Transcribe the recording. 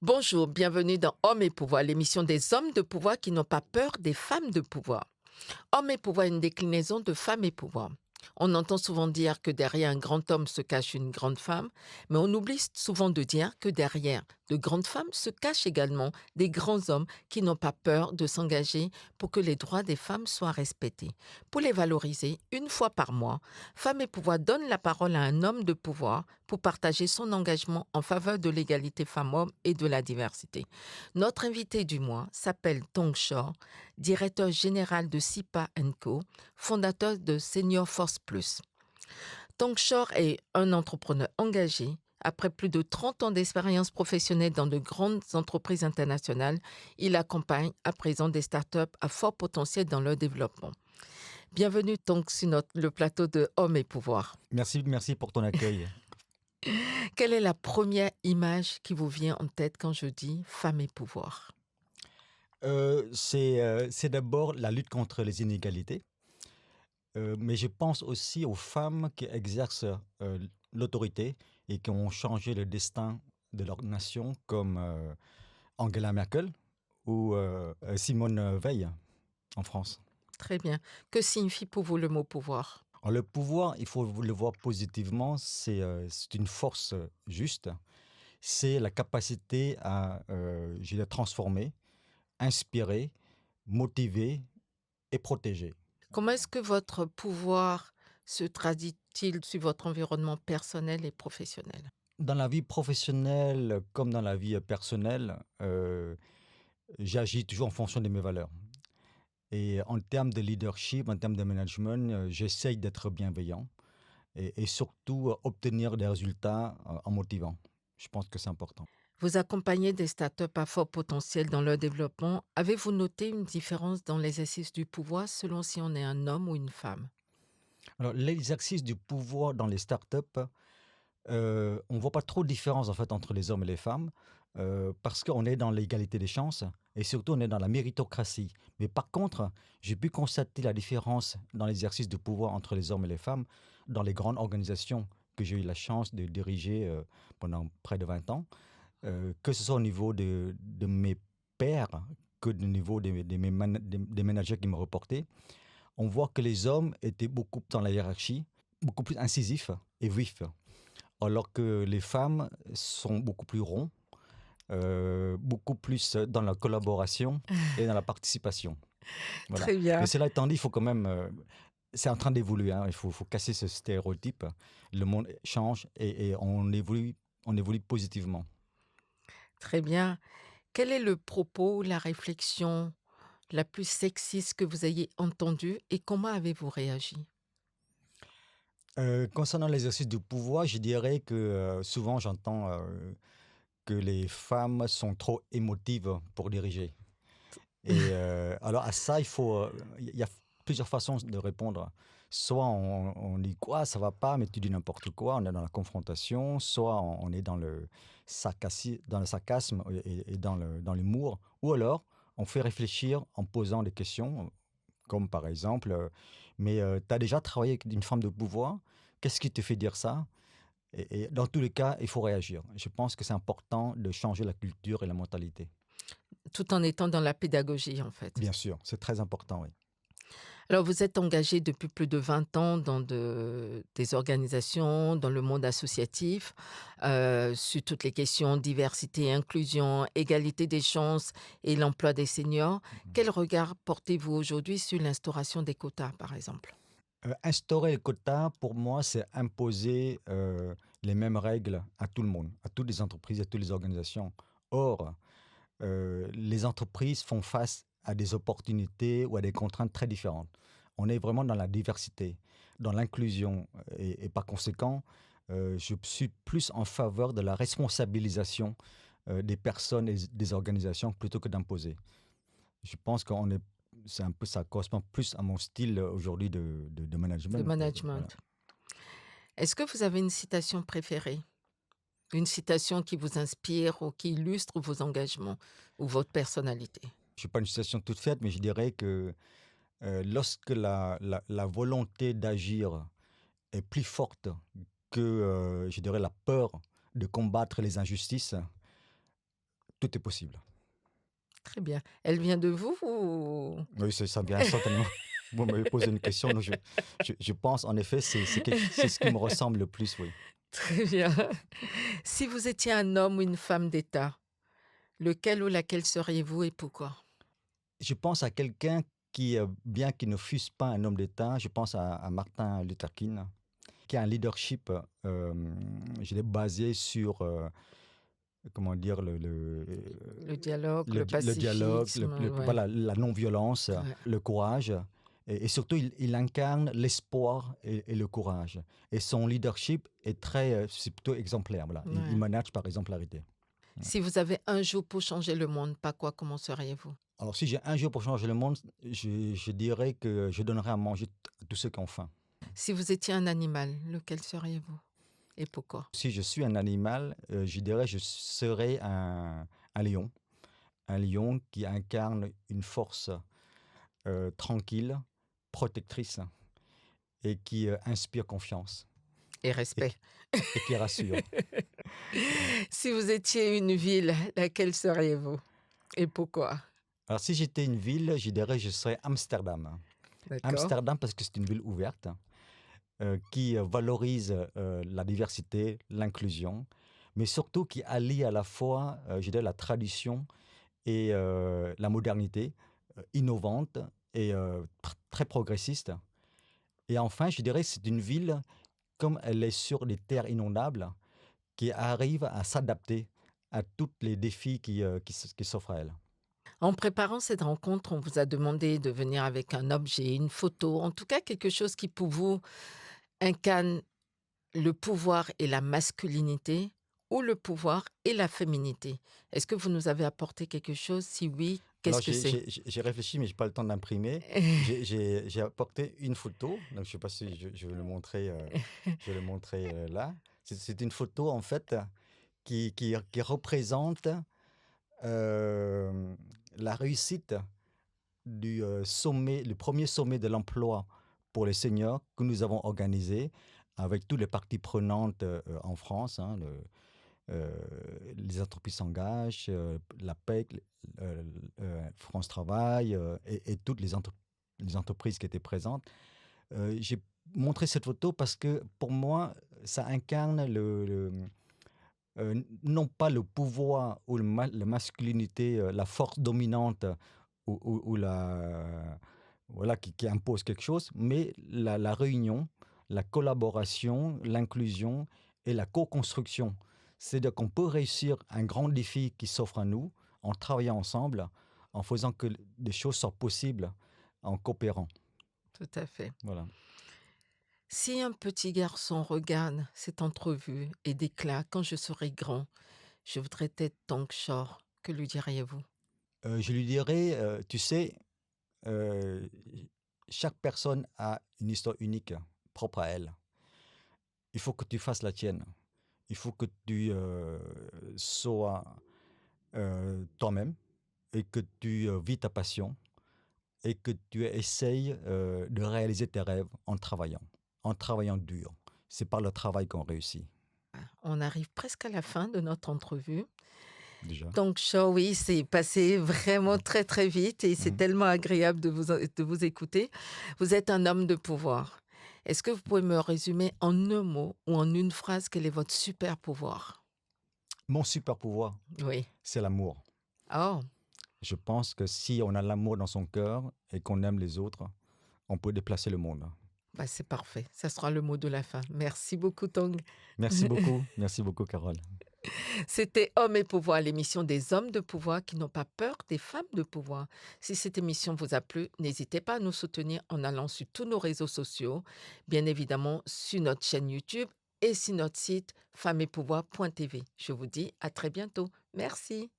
Bonjour, bienvenue dans Hommes et pouvoir, l'émission des hommes de pouvoir qui n'ont pas peur des femmes de pouvoir. Homme et pouvoir est une déclinaison de femme et pouvoir. On entend souvent dire que derrière un grand homme se cache une grande femme, mais on oublie souvent de dire que derrière de grandes femmes se cachent également des grands hommes qui n'ont pas peur de s'engager pour que les droits des femmes soient respectés. Pour les valoriser, une fois par mois, Femmes et pouvoir donne la parole à un homme de pouvoir pour partager son engagement en faveur de l'égalité femmes-hommes et de la diversité. Notre invité du mois s'appelle Tong Shor, directeur général de SIPA Co, fondateur de Senior Force Plus. Tong Shor est un entrepreneur engagé. Après plus de 30 ans d'expérience professionnelle dans de grandes entreprises internationales, il accompagne à présent des startups à fort potentiel dans leur développement. Bienvenue donc sur le plateau de Hommes et Pouvoir. Merci pour ton accueil. Quelle est la première image qui vous vient en tête quand je dis femme et pouvoir? C'est d'abord la lutte contre les inégalités, mais je pense aussi aux femmes qui exercent l'autorité et qui ont changé le destin de leur nation, comme Angela Merkel ou Simone Veil en France. Très bien. Que signifie pour vous le mot pouvoir? Alors, le pouvoir, il faut le voir positivement, c'est une force juste, c'est la capacité à je dirais, transformer, inspirer, motiver et protéger. Comment est-ce que votre pouvoir se traduit-il sur votre environnement personnel et professionnel? Dans la vie professionnelle comme dans la vie personnelle, j'agis toujours en fonction de mes valeurs. Et en termes de leadership, en termes de management, j'essaye d'être bienveillant et surtout obtenir des résultats en motivant. Je pense que c'est important. Vous accompagnez des startups à fort potentiel dans leur développement. Avez-vous noté une différence dans l'exercice du pouvoir selon si on est un homme ou une femme? Alors, l'exercice du pouvoir dans les startups, on voit pas trop de différence en fait entre les hommes et les femmes, parce qu'on est dans l'égalité des chances et surtout on est dans la méritocratie. Mais par contre, j'ai pu constater la différence dans l'exercice de pouvoir entre les hommes et les femmes dans les grandes organisations que j'ai eu la chance de diriger, pendant près de 20 ans, que ce soit au niveau de mes pairs, que au niveau des managers qui me reportaient. On voit que les hommes étaient beaucoup dans la hiérarchie, beaucoup plus incisifs et vifs. Alors que les femmes sont beaucoup plus ronds, beaucoup plus dans la collaboration et dans la participation. Voilà. Très Mais bien. cela étant dit, il faut quand même, c'est en train d'évoluer, hein. Il faut casser ce stéréotype. Le monde change et on évolue positivement. Très bien. Quel est le propos, la réflexion la plus sexiste que vous ayez entendue et comment avez-vous réagi? Concernant l'exercice du pouvoir, je dirais que souvent j'entends que les femmes sont trop émotives pour diriger. Et alors à ça, il y a plusieurs façons de répondre. Soit on dit quoi, ça va pas, mais tu dis n'importe quoi, on est dans la confrontation. Soit on est dans le sarcasme et dans l'humour. Ou alors on fait réfléchir en posant des questions, comme par exemple, mais tu as déjà travaillé avec une femme de pouvoir, qu'est-ce qui te fait dire ça? Et dans tous les cas, il faut réagir. Je pense que c'est important de changer la culture et la mentalité. Tout en étant dans la pédagogie, en fait. Bien sûr, c'est très important, oui. Alors, vous êtes engagé depuis plus de 20 ans dans des organisations, dans le monde associatif, sur toutes les questions diversité, inclusion, égalité des chances et l'emploi des seniors. Mhm. Quel regard portez-vous aujourd'hui sur l'instauration des quotas, par exemple? Instaurer les quotas, pour moi, c'est imposer les mêmes règles à tout le monde, à toutes les entreprises, à toutes les organisations. Or, les entreprises font face à des opportunités ou à des contraintes très différentes. On est vraiment dans la diversité, dans l'inclusion et par conséquent, je suis plus en faveur de la responsabilisation des personnes et des organisations plutôt que d'imposer. Je pense c'est un peu, ça correspond plus à mon style aujourd'hui de De management. Voilà. management. Est-ce que vous avez une citation préférée? Une citation qui vous inspire ou qui illustre vos engagements ou votre personnalité? Je suis pas une situation toute faite, mais je dirais que lorsque la volonté d'agir est plus forte que, je dirais, la peur de combattre les injustices, tout est possible. Très bien. Elle vient de vous ou Oui, ça vient certainement. Vous m'avez posé une question, donc je pense en effet, c'est ce qui me ressemble le plus, oui. Très bien. Si vous étiez un homme ou une femme d'État, lequel ou laquelle seriez-vous et pourquoi? Je pense à quelqu'un qui, bien qu'il ne fût pas un homme d'État, je pense à Martin Luther King, qui a un leadership, je l'ai basé sur, comment dire? Le dialogue, le Le dialogue, pacifisme, ouais, voilà, la non-violence, ouais. le courage et surtout il incarne l'espoir et le courage et son leadership est très, c'est plutôt exemplaire, voilà. Il Ouais. manage par exemplarité. Mmh. Si vous avez un jour pour changer le monde, par quoi commenceriez-vous? Alors si j'ai un jour pour changer le monde, je dirais que je donnerais à manger à tous ceux qui ont faim. Si vous étiez un animal, lequel seriez-vous et pourquoi? Si je suis un animal, je dirais je serais un lion. Un lion qui incarne une force, tranquille, protectrice et qui, inspire confiance Et et respect. qui et qui rassure. Voilà. Si vous étiez une ville, laquelle seriez-vous et pourquoi? Alors si j'étais une ville, je dirais je serais Amsterdam. D'accord. Amsterdam parce que c'est une ville ouverte, qui, valorise, la diversité, l'inclusion, mais surtout qui allie à la fois, je dirais la tradition et la modernité, innovante et très progressiste. Et enfin, je dirais que c'est une ville, comme elle est sur des terres inondables, qui arrive à s'adapter à tous les défis qui s'offrent à elle. En préparant cette rencontre, on vous a demandé de venir avec un objet, une photo, en tout cas quelque chose qui pour vous incarne le pouvoir et la masculinité ou le pouvoir et la féminité. Est-ce que vous nous avez apporté quelque chose? Si oui, Alors qu'est-ce que c'est? j'ai réfléchi, mais j'ai pas le temps d'imprimer. J'ai apporté une photo, donc je sais pas si je vais le montrer, je vais le montrer, là. C'est une photo en fait qui représente, hem, la réussite du, sommet le premier sommet de l'emploi pour les seniors que nous avons organisé avec toutes les parties prenantes, en France, hein, heu, les entreprises s'engagent, la PEC, France Travail, et toutes les entreprises qui étaient présentes. J'ai montré cette photo parce que pour moi, ça incarne non pas le pouvoir ou la masculinité, la force dominante ou la voilà qui impose quelque chose, mais la réunion, la collaboration, l'inclusion et la co-construction. C'est-à-dire qu'on peut réussir un grand défi qui s'offre à nous en travaillant ensemble, en faisant que des choses soient possibles, en coopérant. Tout à fait. Voilà. Si un petit garçon regarde cette entrevue et déclare: «Quand je serai grand, je voudrais être Tong Shor», que lui diriez-vous? Je lui dirais, tu sais, Heu, chaque personne a une histoire unique, propre à elle. Il faut que tu fasses la tienne. Il faut que tu, sois, toi-même et que tu, vis ta passion et que tu essayes, de réaliser tes rêves en travaillant dur. C'est par le travail qu'on réussit, On arrive presque à la fin de notre entrevue. déjà. Donc Shor, oui, c'est passé vraiment Mmh. très, très vite et c'est Mmh. tellement agréable de vous écouter. Vous êtes un homme de pouvoir. Est-ce que vous pouvez me résumer en un mot ou en une phrase quel est votre super pouvoir? Mon super pouvoir, Oui. c'est l'amour. Oh, Je pense que si on a l'amour dans son cœur et qu'on aime les autres, on peut déplacer le monde. bah, c'est parfait. Ça sera le mot de la fin. Merci beaucoup, Tong. Merci beaucoup Carole. C'était Hommes et pouvoir, l'émission des hommes de pouvoir qui n'ont pas peur des femmes de pouvoir. Si cette émission vous a plu, n'hésitez pas à nous soutenir en allant sur tous nos réseaux sociaux, bien évidemment sur notre chaîne YouTube et sur notre site femmesetpouvoir.tv. Je vous dis à très bientôt. Merci.